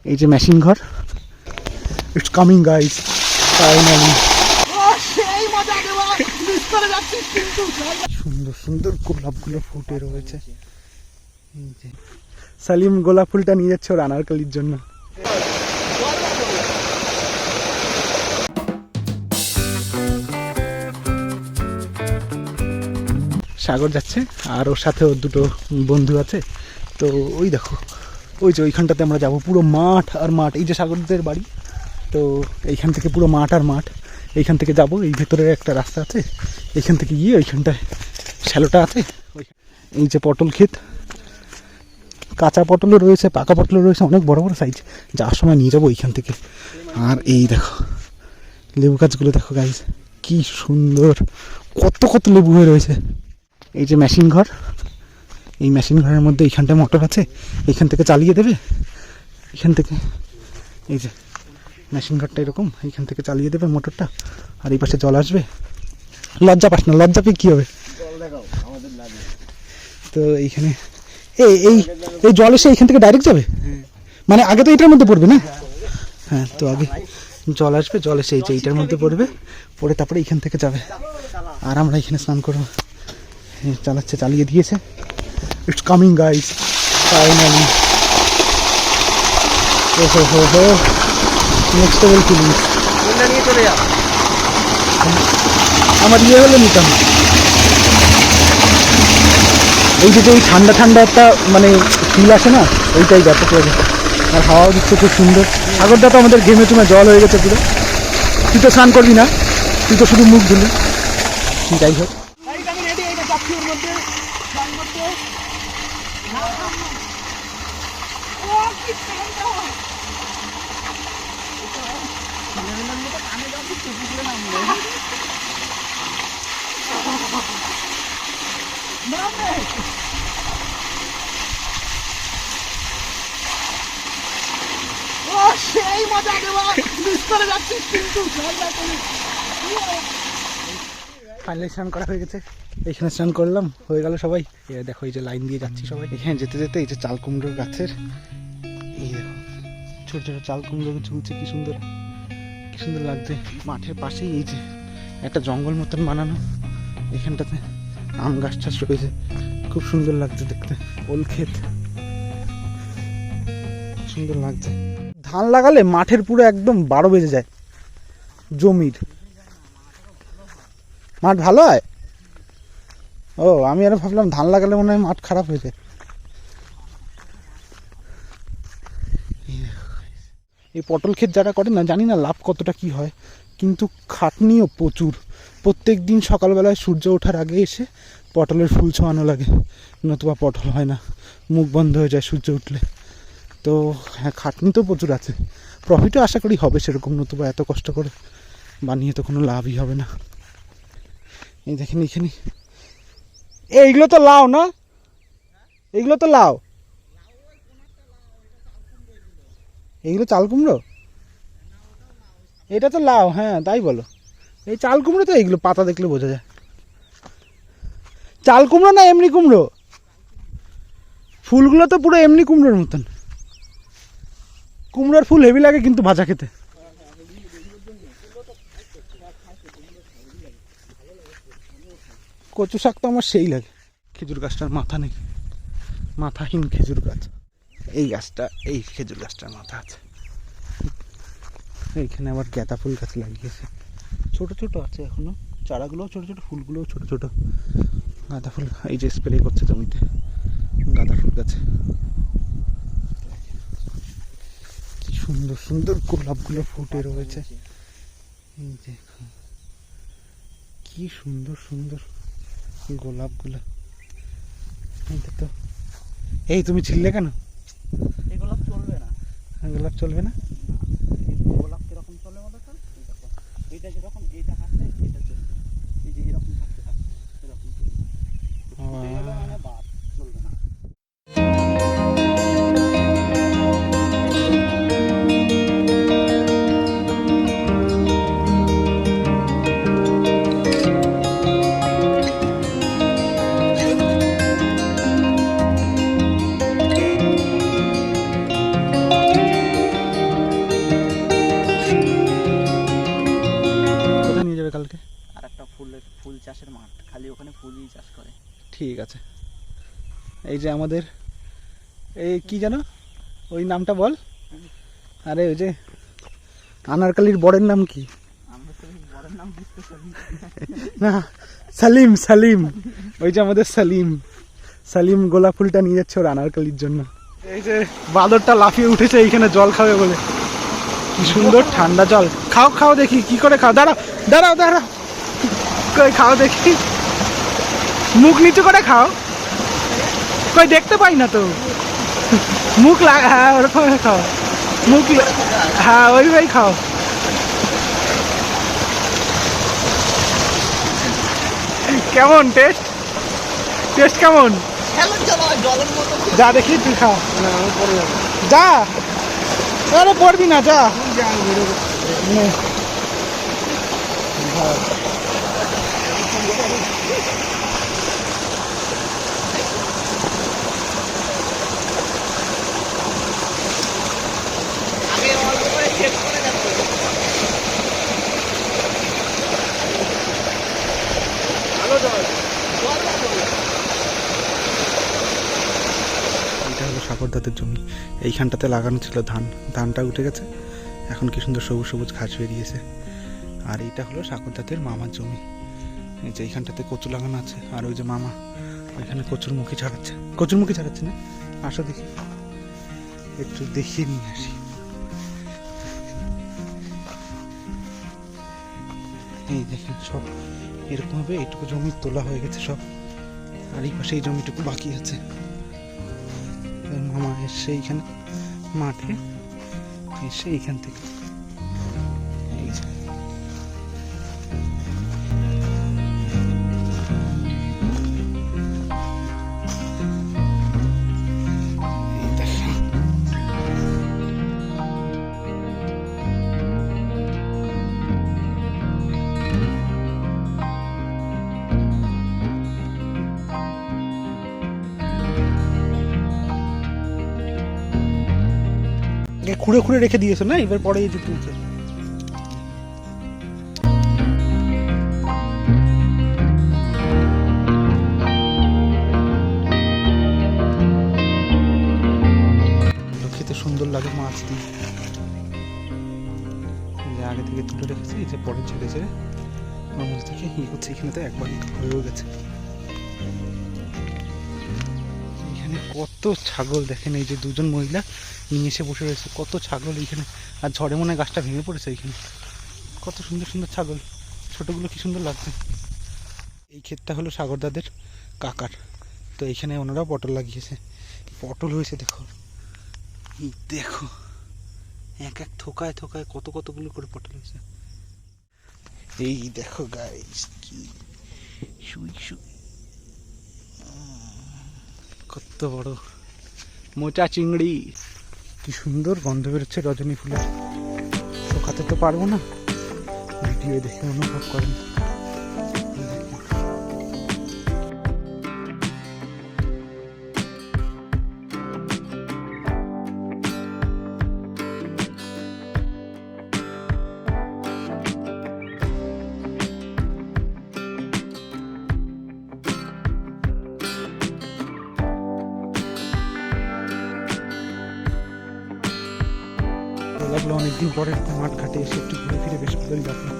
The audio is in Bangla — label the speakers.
Speaker 1: এই যে মেশিন ঘর, ইটস কামিং গাইস ফাইনালি। সুন্দর সুন্দর গোলাপগুলো ফুটে রয়েছে। সালিম গোলাপ ফুলটা নিয়ে যাচ্ছে ওর আনারকলির জন্য। সাগর যাচ্ছে আর ওর সাথে ওর দুটো বন্ধু আছে। তো ওই দেখো, ওই যে ওইখানটাতে আমরা যাবো, পুরো মাঠ আর মাঠ। এই যে সাগরদের বাড়ি, তো এইখান থেকে পুরো মাঠ আর মাঠ। এইখান থেকে যাব, এই ভেতরে একটা রাস্তা আছে, এইখান থেকে গিয়ে ওইখানটায় শ্যালোটা আছে। এই যে পটল ক্ষেত, কাঁচা পটলও রয়েছে, পাকা পটলও রয়েছে, অনেক বড় বড় সাইজ। যাওয়ার সময় নিয়ে যাবো এইখান থেকে। আর এই দেখো লেবু গাছগুলো দেখো গাইজ, কি সুন্দর, কত কত লেবু হয়ে রয়েছে। এই যে মেশিন ঘর, এই মেশিন ঘরের মধ্যে এইখানটায় মোটর আছে, এইখান থেকে চালিয়ে দেবে। এখান থেকে এই যে মেশিন ঘরটা এরকম, এইখান থেকে চালিয়ে দেবে মোটরটা, আর এই পাশে জল আসবে। লজ্জা পাস না, লজ্জা পেয়ে কী হবে। তো এইখানে এই এই এই জল এসে এইখান থেকে ডাইরেক্ট যাবে, মানে আগে তো এটার মধ্যে পড়বে না। হ্যাঁ, তো আগে জল আসবে, জল এসে এই যে এইটার মধ্যে পড়বে, পড়ে তারপরে এইখান থেকে যাবে। আর আমরা এখানে স্নান করবো। চালাচ্ছে, চালিয়ে দিয়েছে। It's coming guys finally. Next level feelings. নিয়ে চলে যা, আমার ইয়ে হলে নিতাম। এই যে এই ঠান্ডা ঠান্ডা একটা মানে ফিল আসে না, ওইটাই ব্যাপক লাগে। আর হাওয়াও দিচ্ছে খুব সুন্দর। সাগরটা তো আমাদের ঘেমে টুমে জল হয়ে গেছে পুরো। তুই তো স্নান করবি না, তুই তো শুধু মুখ ধুলি। যাই হোক, সেই মজা দেওয়া মিস করে যাচ্ছিস কিন্তু। ফাইনালি স্নান করা হয়ে গেছে, এইখানে স্নান করলাম, হয়ে গেল সবাই। দেখো এই যে লাইন দিয়ে যাচ্ছি সবাই। এখানে যেতে যেতে এই যে চাল কুমড়োর গাছের, এই দেখো ছোট ছোট চাল কুমড়ো ঝুলছে, কি সুন্দর, কি সুন্দর লাগছে। মাঠের পাশেই এই যে একটা জঙ্গল মতন বানানো, এখানটাতে আম গাছ টাছ রয়েছে, খুব সুন্দর লাগছে দেখতে। ওল ক্ষেত, সুন্দর লাগছে। ধান লাগালে মাঠের পুরো একদম 12 বেজে যায়। জমির মাঠ ভালো হয়। ও, আমি আরো ভাবলাম ধান লাগালে মনে হয় মাঠ খারাপ হয়ে যায়। এই পটল ক্ষেত যারা করে না, জানি না লাভ কতটা কি হয়, কিন্তু খাটনিও প্রচুর। প্রত্যেক দিন সকালবেলায় সূর্য ওঠার আগে এসে পটলের ফুল ছোঁয়ানো লাগে, নতুবা পটল হয় না, মুখ বন্ধ হয়ে যায় সূর্য উঠলে। তো হ্যাঁ, খাটনি তো প্রচুর আছে, প্রফিটও আশা করি হবে সেরকম, নতুবা এত কষ্ট করে বানিয়ে তো কোনো লাভই হবে না। এই দেখেন এখানে, এইগুলো তো লাউ না, এইগুলো তো লাউ, এইগুলো চাল কুমড়ো, এটা তো লাউ। হ্যাঁ তাই বলো, এই চাল কুমড়ো তো, এইগুলো পাতা দেখলে বোঝা যায়। চাল কুমড়ো না এমনি কুমড়ো, ফুলগুলো তো পুরো এমনি কুমড়োর মতন। কুমড়োর ফুল হেভি লাগে কিন্তু ভাজা খেতে। কচু শাক তো আমার সেই লাগে। খেজুর গাছটার মাথা নেই, মাথাহীন খেজুর গাছ। এই গাছটা, এই খেজুর গাছটার মাথা আছে। এইখানে আবার গাঁদা ফুল গাছ লাগিয়েছে, ছোট ছোট আছে এখনো, চারাগুলোও ছোট ছোট, ফুলগুলোও ছোট ছোট। গাঁদা ফুল এই যে স্প্রে করছে জমিতে, গাঁদা ফুল গাছে। কি সুন্দর সুন্দর গোলাপগুলো ফুটে রয়েছে, এই দেখো কি সুন্দর সুন্দর গোলাপগুলো। তো এই তুমি ছিললে কেন?
Speaker 2: এই গোলাপ চলবে না,
Speaker 1: গোলাপ চলবে না।
Speaker 2: গোলাপ কিরকম চলে বলো তো, এইটা যেরকম, এইটা হাতে এটা চলবে, এই যে এরকম থাকতে থাকবে, এরকম মানে বাদ চলবে না। ফুল চাষের মাঠ, খালি ওখানে ফুলই চাষ করে।
Speaker 1: ঠিক আছে। এই যে আমাদের এই কি জানো ওই নামটা বল, আরে ওই যে আনারকালির বরের নাম কি?
Speaker 2: আমরা তো বড়ের নাম বুঝতে পারি
Speaker 1: না, সালিম, সালিম। ওই যে আমাদের সালিম, সালিম গোলাপ ফুলটা নিয়ে যাচ্ছে ওর আনারকালির জন্য। এই যে বাদরটা লাফিয়ে উঠেছে এইখানে জল খাবে বলে, কি সুন্দর ঠান্ডা জল। খাও খাও দেখি কি করে খাও, দাঁড়াও দাঁড়াও দাঁড়াও, কই খাও দেখি, মুখ নিচু করে খাও, কই দেখতে পাই না তো, মুখ হ্যাঁ ওরকম খাও, মুখ হ্যাঁ ওইভাবেই খাও। কেমন টেস্ট, টেস্ট কেমন?
Speaker 2: জলের মতো
Speaker 1: যা দেখি তুই খা, যা, আরে পড়বি না, যা নে। এটা হলো সাগরদাদের জমি, এইখানটাতে লাগানো ছিল ধান, ধানটা উঠে গেছে, এখন কি সুন্দর সবুজ সবুজ ঘাস বেরিয়েছে। আর এইটা হলো সাগরদাদের মামার জমি, এই যে এইখানটাতে কচু লাগানো আছে, আর ওই যে মামা ওইখানে কচুরমুখী ছাড়াচ্ছে, কচুরমুখী ছাড়াচ্ছে না, আসো দেখি একটু দেখিয়ে নিয়ে আসি। এই দেখেন সব এরকম ভাবে এইটুকু জমি তোলা হয়ে গেছে সব, আর এই পাশে এই জমিটুকু বাকি আছে। মামা এসে এইখানে মাঠে এসে এইখান থেকে এই যে এই দেখেন। খুঁড়ে খুঁড়ে রেখে দিয়েছো না, এবার পরে এই যে তুলছে। খেতে সুন্দর লাগে মাছ দিয়ে, আগে থেকে তুলে রেখেছি, এই যে পরে ছেড়ে ছেড়ে ওর মধ্যে থেকে ইয়ে করছে, এখানে তো একবার হয়েও গেছে। এখানে কত ছাগল দেখেন, এই যে দুজন মহিলা নিয়ে এসে বসে রয়েছে, কত ছাগল এইখানে, আর ঝড়ে মনে হয় গাছটা ভেঙে পড়েছে এইখানে, কত সুন্দর সুন্দর ছাগল, ছোটগুলো কি সুন্দর লাগছে। এই ক্ষেতটা হলো সাগরদাদের কাকার, তো এইখানে ওনারাও পটল লাগিয়েছে, পটল হয়েছে দেখো, দেখো এক এক থোকায় থোকায় কত কতগুলো করে পটল হয়েছে। এই দেখো গাইস, কি শুই শুই কত বড় মোচা চিংড়ি, কি সুন্দর গন্ধ বেরোচ্ছে রজনী ফুলের, শোকাতে তো পারবো না, ভিডিও দেখে অনুভব করেন। লাগলো অনেকদিন পরে মাঠ ঘাটে এসে একটু ঘুরে ফিরে বেশ ভালোই লাগলো।